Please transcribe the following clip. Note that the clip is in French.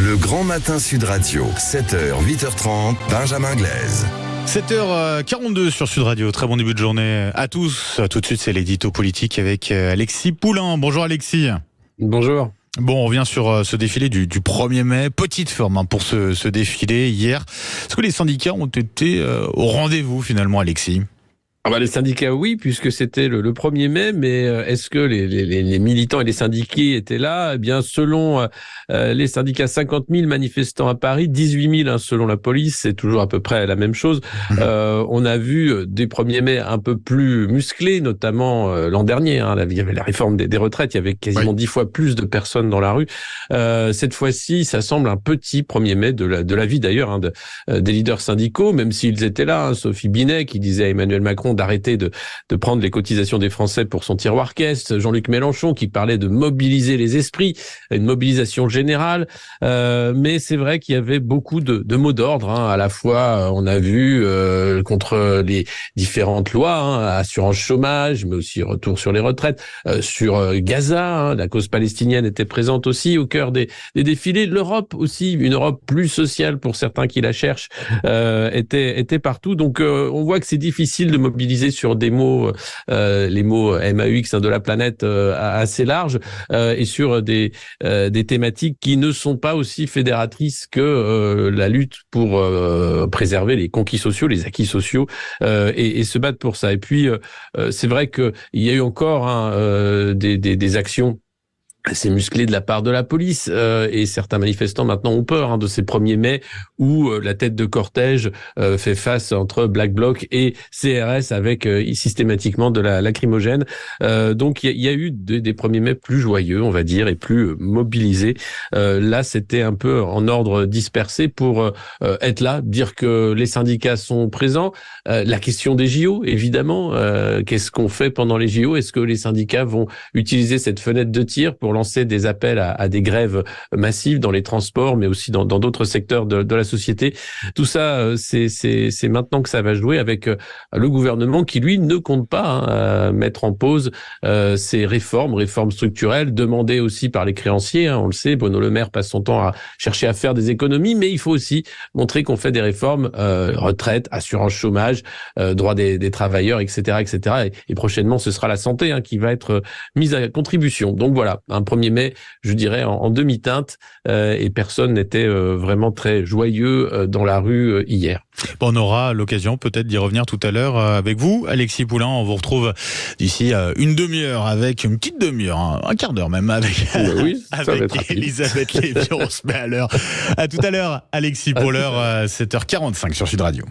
Le Grand Matin Sud Radio, 7h, 8h30, Benjamin Glaise. 7h42 sur Sud Radio. Très bon début de journée à tous. Tout de suite, c'est l'édito politique avec Alexis Poulain. Bonjour Alexis. Bonjour. Bon, on revient sur ce défilé du 1er mai. Petite forme pour ce défilé hier. Est-ce que les syndicats ont été au rendez-vous finalement, Alexis ? Les syndicats, oui, puisque c'était le 1er mai, mais est-ce que les militants et les syndiqués étaient là ? Eh bien, selon les syndicats, 50 000 manifestants à Paris, 18 000 selon la police, c'est toujours à peu près la même chose. On a vu des 1er mai un peu plus musclés, notamment l'an dernier. Il y avait la réforme des retraites, il y avait quasiment 10 fois plus de personnes dans la rue. Cette fois-ci, ça semble un petit 1er mai de la vie d'ailleurs des leaders syndicaux, même s'ils étaient là. Sophie Binet qui disait à Emmanuel Macron d'arrêter de prendre les cotisations des Français pour son tiroir caisse, Jean-Luc Mélenchon qui parlait de mobiliser les esprits, une mobilisation générale, mais c'est vrai qu'il y avait beaucoup de mots d'ordre, à la fois on a vu contre les différentes lois, assurance chômage, mais aussi retour sur les retraites, sur Gaza, la cause palestinienne était présente aussi au cœur des défilés, l'Europe aussi, une Europe plus sociale pour certains qui la cherchent, était partout, donc on voit que c'est difficile de mobiliser sur des mots, les mots MAUX de la planète assez larges, et sur des thématiques qui ne sont pas aussi fédératrices que la lutte pour préserver les conquis sociaux, les acquis sociaux, et se battre pour ça. Et puis c'est vrai qu'il y a eu encore des actions assez musclé de la part de la police, et certains manifestants maintenant ont peur de ces 1er mai où la tête de cortège fait face entre Black Bloc et CRS avec systématiquement de la lacrymogène. Donc il y a eu des 1er mai plus joyeux, on va dire, et plus mobilisés. Là, c'était un peu en ordre dispersé pour être là, dire que les syndicats sont présents. La question des JO, évidemment. Qu'est-ce qu'on fait pendant les JO ? Est-ce que les syndicats vont utiliser cette fenêtre de tir pour lancer des appels à des grèves massives dans les transports, mais aussi dans d'autres secteurs de la société. Tout ça, c'est maintenant que ça va jouer avec le gouvernement qui, lui, ne compte pas mettre en pause ces réformes structurelles, demandées aussi par les créanciers. On le sait, Bruno Le Maire passe son temps à chercher à faire des économies, mais il faut aussi montrer qu'on fait des réformes, retraite, assurance chômage, droits des travailleurs, etc., etc. Et prochainement, ce sera la santé qui va être mise à contribution. Donc voilà, un 1er mai, je dirais, en demi-teinte, et personne n'était vraiment très joyeux dans la rue hier. Bon, on aura l'occasion peut-être d'y revenir tout à l'heure avec vous, Alexis Poulain. On vous retrouve d'ici une demi-heure, avec une petite demi-heure, un quart d'heure même, avec Elisabeth Lévy. On se met à l'heure. À tout à l'heure, Alexis Poulain, 7h45 sur Sud Radio.